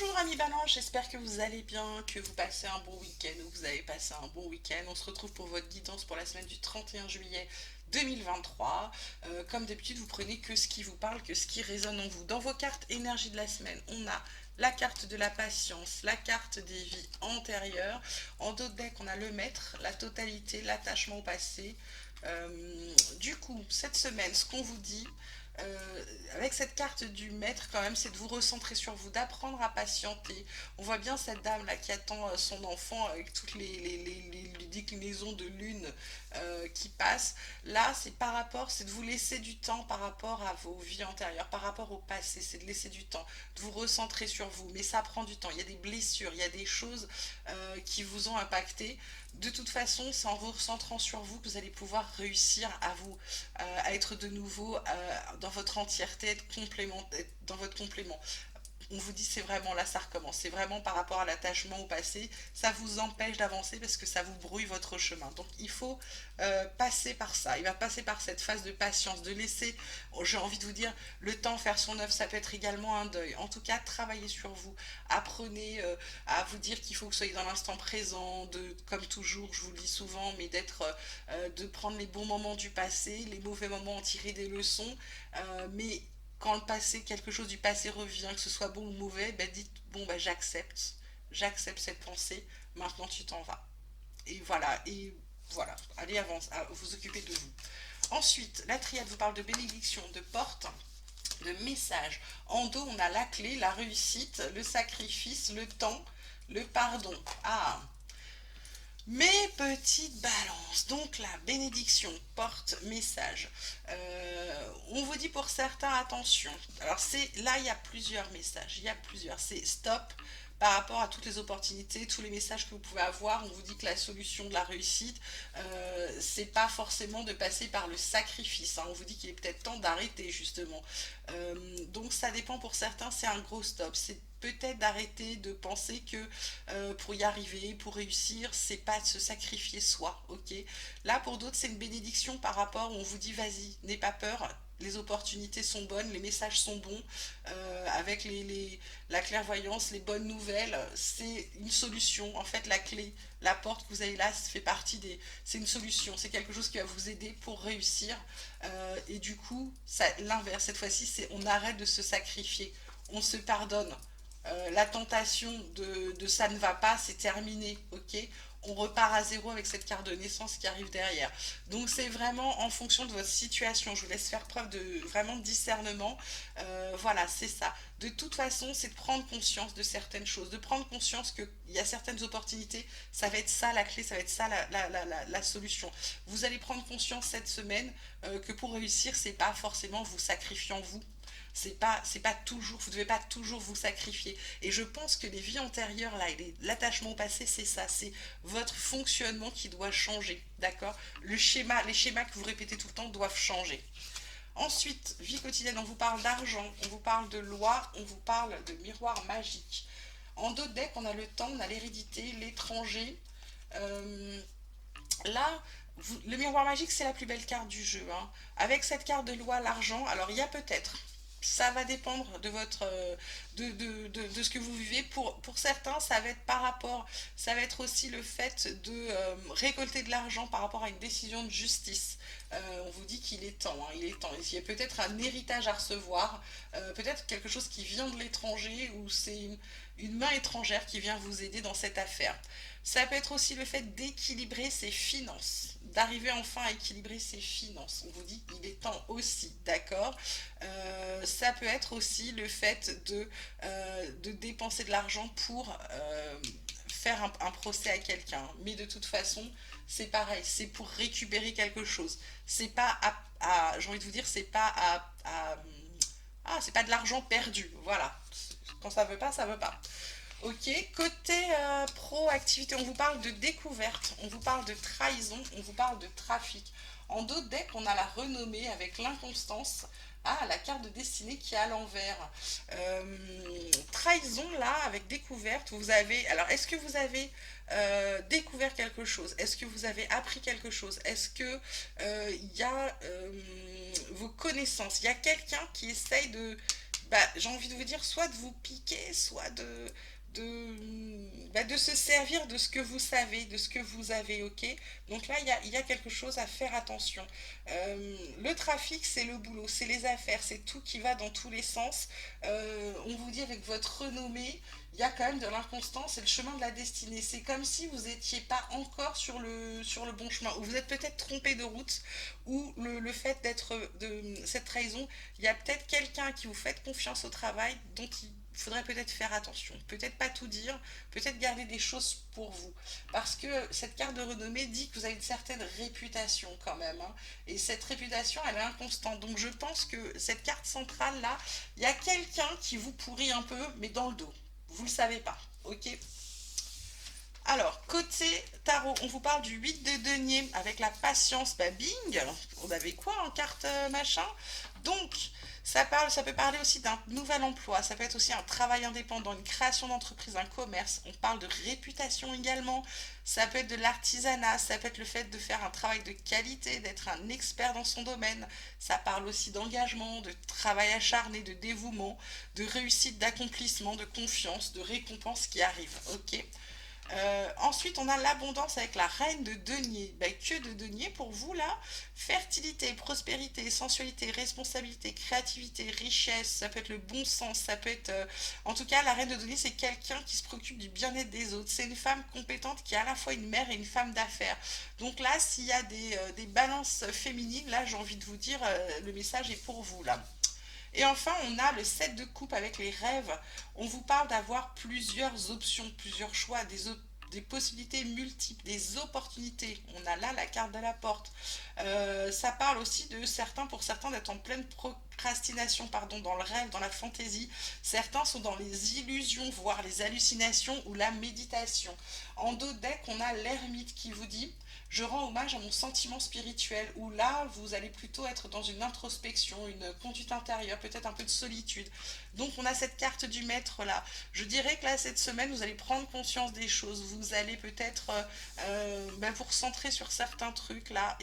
Bonjour amis Balance, j'espère que vous allez bien, que vous passez un bon week-end ou que vous avez passé un bon week-end. On se retrouve pour votre guidance pour la semaine du 31 juillet 2023. Comme d'habitude, vous prenez que ce qui vous parle, que ce qui résonne en vous. Dans vos cartes énergie de la semaine, on a la carte de la patience, la carte des vies antérieures. En dos de deck, on a le maître, la totalité, l'attachement au passé. Du coup, cette semaine, ce qu'on vous dit, avec cette carte du maître quand même, c'est de vous recentrer sur vous, d'apprendre à patienter. On voit bien cette dame là qui attend son enfant avec toutes les déclinaisons de lune qui passent. Là, c'est par rapport, c'est de vous laisser du temps par rapport à vos vies antérieures, par rapport au passé, c'est de laisser du temps, de vous recentrer sur vous. Mais ça prend du temps, il y a des blessures, il y a des choses qui vous ont impacté. De toute façon, c'est en vous recentrant sur vous que vous allez pouvoir réussir à être de nouveau dans votre entièreté, être dans votre complément. On vous dit c'est vraiment là ça recommence, c'est vraiment par rapport à l'attachement au passé, ça vous empêche d'avancer parce que ça vous brouille votre chemin. Donc il faut passer par ça, il va passer par cette phase de patience, de laisser, j'ai envie de vous dire, le temps faire son œuvre, ça peut être également un deuil. En tout cas, travaillez sur vous, apprenez à vous dire qu'il faut que vous soyez dans l'instant présent, comme toujours, je vous le dis souvent, mais de prendre les bons moments du passé, les mauvais moments, en tirer des leçons, mais quand le passé, quelque chose du passé revient, que ce soit bon ou mauvais, ben dites bon ben j'accepte cette pensée, maintenant tu t'en vas. Et voilà, allez avance, vous occuper de vous. Ensuite, la triade vous parle de bénédiction, de porte, de message. En dos, on a la clé, la réussite, le sacrifice, le temps, le pardon. Ah, mes petites balances, donc la bénédiction, porte, message. On vous dit pour certains, attention. Alors c'est là, il y a plusieurs messages, il y a plusieurs. C'est stop par rapport à toutes les opportunités, tous les messages que vous pouvez avoir. On vous dit que la solution de la réussite, c'est pas forcément de passer par le sacrifice, hein. On vous dit qu'il est peut-être temps d'arrêter justement. Donc ça dépend pour certains, c'est un gros stop. C'est peut-être d'arrêter de penser que pour y arriver, pour réussir, c'est pas de se sacrifier soi, ok. Là, pour d'autres, c'est une bénédiction par rapport où on vous dit, vas-y, n'aie pas peur, les opportunités sont bonnes, les messages sont bons, avec la clairvoyance, les bonnes nouvelles, c'est une solution. En fait, la clé, la porte que vous avez là, ça fait partie des... C'est une solution, c'est quelque chose qui va vous aider pour réussir. Et du coup, ça, l'inverse, cette fois-ci, c'est on arrête de se sacrifier, on se pardonne, la tentation de ça ne va pas, c'est terminé, ok. On repart à zéro avec cette carte de naissance qui arrive derrière. Donc c'est vraiment en fonction de votre situation. Je vous laisse faire preuve de vraiment de discernement. Voilà, c'est ça. De toute façon, c'est de prendre conscience de certaines choses, de prendre conscience qu'il y a certaines opportunités. Ça va être ça la clé, ça va être ça la solution. Vous allez prendre conscience cette semaine que pour réussir, c'est pas forcément vous sacrifiant vous, c'est pas toujours, vous devez pas toujours vous sacrifier. Et je pense que les vies antérieures, là, et l'attachement au passé, c'est ça, c'est votre fonctionnement qui doit changer, d'accord. Les schémas que vous répétez tout le temps doivent changer. Ensuite, vie quotidienne, on vous parle d'argent, on vous parle de loi, on vous parle de miroir magique. En dos de deck, on a le temps, on a l'hérédité, l'étranger. Euh, Là, le miroir magique, c'est la plus belle carte du jeu, hein. Avec cette carte de loi, l'argent, alors il y a peut-être, ça va dépendre de votre de ce que vous vivez. Pour certains, ça va être par rapport, ça va être aussi le fait de récolter de l'argent par rapport à une décision de justice. On vous dit qu'il est temps, hein, il est temps. Il y a peut-être un héritage à recevoir, peut-être quelque chose qui vient de l'étranger ou c'est une main étrangère qui vient vous aider dans cette affaire. Ça peut être aussi le fait d'équilibrer ses finances, d'arriver enfin à équilibrer ses finances. On vous dit qu'il est temps aussi, d'accord. Ça peut être aussi le fait de dépenser de l'argent pour faire un procès à quelqu'un. Mais de toute façon, c'est pareil, c'est pour récupérer quelque chose. C'est pas j'ai envie de vous dire, c'est pas de l'argent perdu. Voilà. Quand ça veut pas, ça veut pas. Ok, côté pro-activité, on vous parle de découverte, on vous parle de trahison, on vous parle de trafic. En dos de deck, on a la renommée avec l'inconstance. Ah, la carte de destinée qui est à l'envers. Trahison, là, avec découverte, vous avez... Alors, est-ce que vous avez découvert quelque chose? Est-ce que vous avez appris quelque chose? Est-ce que il y a vos connaissances? Il y a quelqu'un qui essaye bah, j'ai envie de vous dire, soit de vous piquer, soit de se servir de ce que vous savez, de ce que vous avez, ok? Donc là, il y a quelque chose à faire attention. Le trafic, c'est le boulot, c'est les affaires, c'est tout qui va dans tous les sens. On vous dit avec votre renommée, il y a quand même de l'inconstance et le chemin de la destinée. C'est comme si vous n'étiez pas encore sur le bon chemin, ou vous êtes peut-être trompé de route, ou le fait d'être de cette trahison, il y a peut-être quelqu'un qui vous fait confiance au travail dont il faudrait peut-être faire attention. Peut-être pas tout dire, peut-être garder des choses pour vous. Parce que cette carte de renommée dit que vous avez une certaine réputation quand même, hein. Et cette réputation, elle est inconstante. Donc je pense que cette carte centrale là, il y a quelqu'un qui vous pourrit un peu, mais dans le dos. Vous le savez pas. Ok? Alors, côté tarot, on vous parle du 8 de denier avec la patience. Bah, bing! On avait quoi en carte machin? Donc, ça peut parler aussi d'un nouvel emploi, ça peut être aussi un travail indépendant, une création d'entreprise, un commerce. On parle de réputation également. Ça peut être de l'artisanat, ça peut être le fait de faire un travail de qualité, d'être un expert dans son domaine. Ça parle aussi d'engagement, de travail acharné, de dévouement, de réussite, d'accomplissement, de confiance, de récompense qui arrive. Ok? Ensuite, on a l'abondance avec la reine de denier. Ben, que de denier pour vous là? Fertilité, prospérité, sensualité, responsabilité, créativité, richesse, ça peut être le bon sens, ça peut être... En tout cas, la reine de denier, c'est quelqu'un qui se préoccupe du bien-être des autres. C'est une femme compétente qui est à la fois une mère et une femme d'affaires. Donc là, s'il y a des balances féminines, là, j'ai envie de vous dire, le message est pour vous là. Et enfin, on a le 7 de coupe avec les rêves. On vous parle d'avoir plusieurs options, plusieurs choix, des possibilités multiples, des opportunités. On a là la carte de la porte. Ça parle aussi de certains, pour certains, d'être en pleine procrastination, pardon, dans le rêve, dans la fantaisie. Certains sont dans les illusions, voire les hallucinations ou la méditation. En dos de deck, on a l'ermite qui vous dit je rends hommage à mon sentiment spirituel, où là, vous allez plutôt être dans une introspection, une conduite intérieure, peut-être un peu de solitude. Donc, on a cette carte du maître là. Je dirais que là, cette semaine, vous allez prendre conscience des choses. Vous allez peut-être vous recentrer sur certains trucs là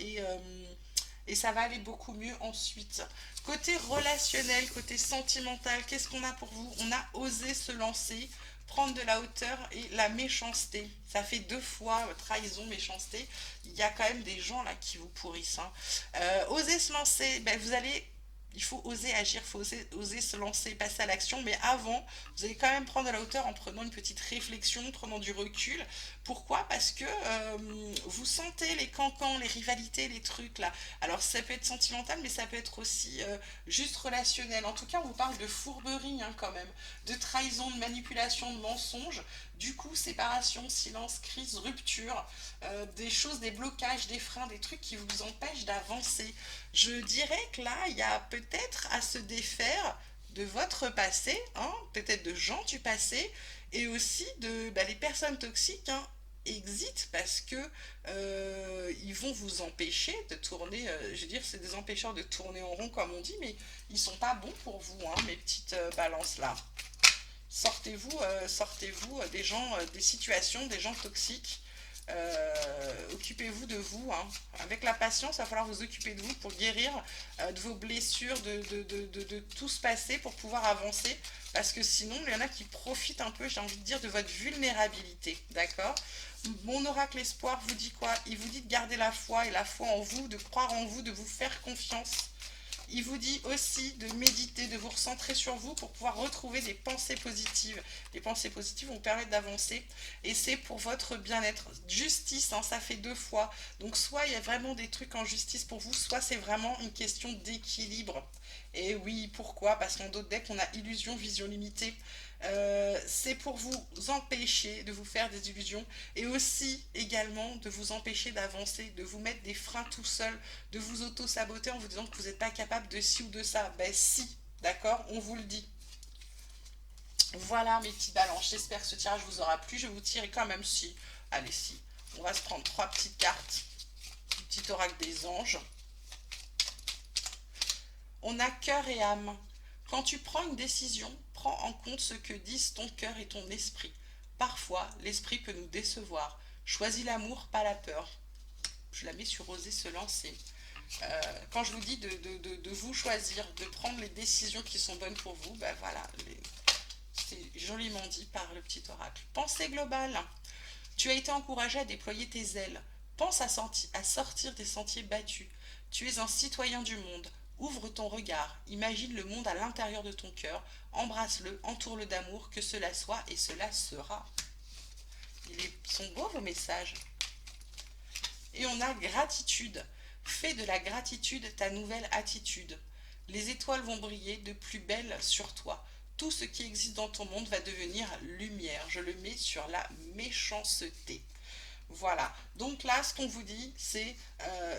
et ça va aller beaucoup mieux ensuite. Côté relationnel, côté sentimental, qu'est-ce qu'on a pour vous? On a osé se lancer, prendre de la hauteur et la méchanceté. Ça fait deux fois trahison, méchanceté. Il y a quand même des gens là qui vous pourrissent, hein. Oser se lancer, ben, il faut oser agir, il faut oser se lancer, passer à l'action, mais avant, vous allez quand même prendre de la hauteur en prenant une petite réflexion, en prenant du recul. Pourquoi? Parce que vous sentez les cancans, les rivalités, les trucs là. Alors ça peut être sentimental, mais ça peut être aussi juste relationnel. En tout cas, on vous parle de fourberie, hein, quand même, de trahison, de manipulation, de mensonge. Du coup, séparation, silence, crise, rupture, des choses, des blocages, des freins, des trucs qui vous empêchent d'avancer. Je dirais que là, il y a peut-être à se défaire de votre passé, hein, peut-être de gens du passé, et aussi de les personnes toxiques, hein, exit parce que ils vont vous empêcher de tourner, je veux dire, c'est des empêcheurs de tourner en rond comme on dit, mais ils sont pas bons pour vous, hein, mes petites balances là. Sortez-vous des gens, des situations, des gens toxiques. Occupez-vous de vous, hein. Avec la patience, il va falloir vous occuper de vous pour guérir de vos blessures, de tout se passer pour pouvoir avancer. Parce que sinon, il y en a qui profitent un peu, j'ai envie de dire, de votre vulnérabilité. D'accord? Mon oracle espoir vous dit quoi? Il vous dit de garder la foi et la foi en vous, de croire en vous, de vous faire confiance. Il vous dit aussi de méditer, de vous recentrer sur vous pour pouvoir retrouver des pensées positives. Les pensées positives vont vous permettre d'avancer et c'est pour votre bien-être. Justice, hein, ça fait deux fois. Donc soit il y a vraiment des trucs en justice pour vous, soit c'est vraiment une question d'équilibre. Et oui, pourquoi? Parce qu'en d'autres decks, on a illusion, vision limitée. C'est pour vous empêcher de vous faire des illusions et aussi également de vous empêcher d'avancer, de vous mettre des freins tout seul, de vous auto-saboter en vous disant que vous n'êtes pas capable de ci ou de ça. Ben si, d'accord, on vous le dit. Voilà mes petites balances, j'espère que ce tirage vous aura plu. Je vais vous tirer quand même si. Allez si, on va se prendre trois petites cartes. Petit oracle des anges. On a cœur et âme. Quand tu prends une décision, prends en compte ce que disent ton cœur et ton esprit. Parfois, l'esprit peut nous décevoir. Choisis l'amour, pas la peur. Je la mets sur oser se lancer. Quand je vous dis de vous choisir, de prendre les décisions qui sont bonnes pour vous, ben voilà, c'est joliment dit par le petit oracle. Pensée globale. Tu as été encouragé à déployer tes ailes. Pense à sortir des sentiers battus. Tu es un citoyen du monde. Ouvre ton regard. Imagine le monde à l'intérieur de ton cœur. Embrasse-le, entoure-le d'amour, que cela soit et cela sera. Ils sont beaux vos messages. Et on a gratitude. Fais de la gratitude ta nouvelle attitude. Les étoiles vont briller de plus belle sur toi. Tout ce qui existe dans ton monde va devenir lumière. Je le mets sur la méchanceté. Voilà. Donc là, ce qu'on vous dit, c'est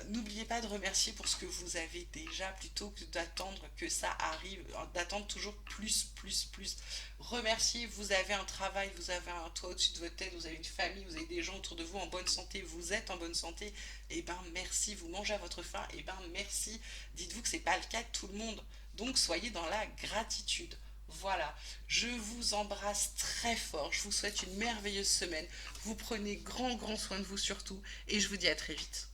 n'oubliez pas de remercier pour ce que vous avez déjà, plutôt que d'attendre que ça arrive, d'attendre toujours plus, plus, plus. Remerciez, vous avez un travail, vous avez un toit au-dessus de votre tête, vous avez une famille, vous avez des gens autour de vous en bonne santé, vous êtes en bonne santé. Eh ben merci, vous mangez à votre faim, eh ben merci. Dites-vous que c'est pas le cas de tout le monde. Donc soyez dans la gratitude. Voilà, je vous embrasse très fort, je vous souhaite une merveilleuse semaine, vous prenez grand grand soin de vous surtout, et je vous dis à très vite.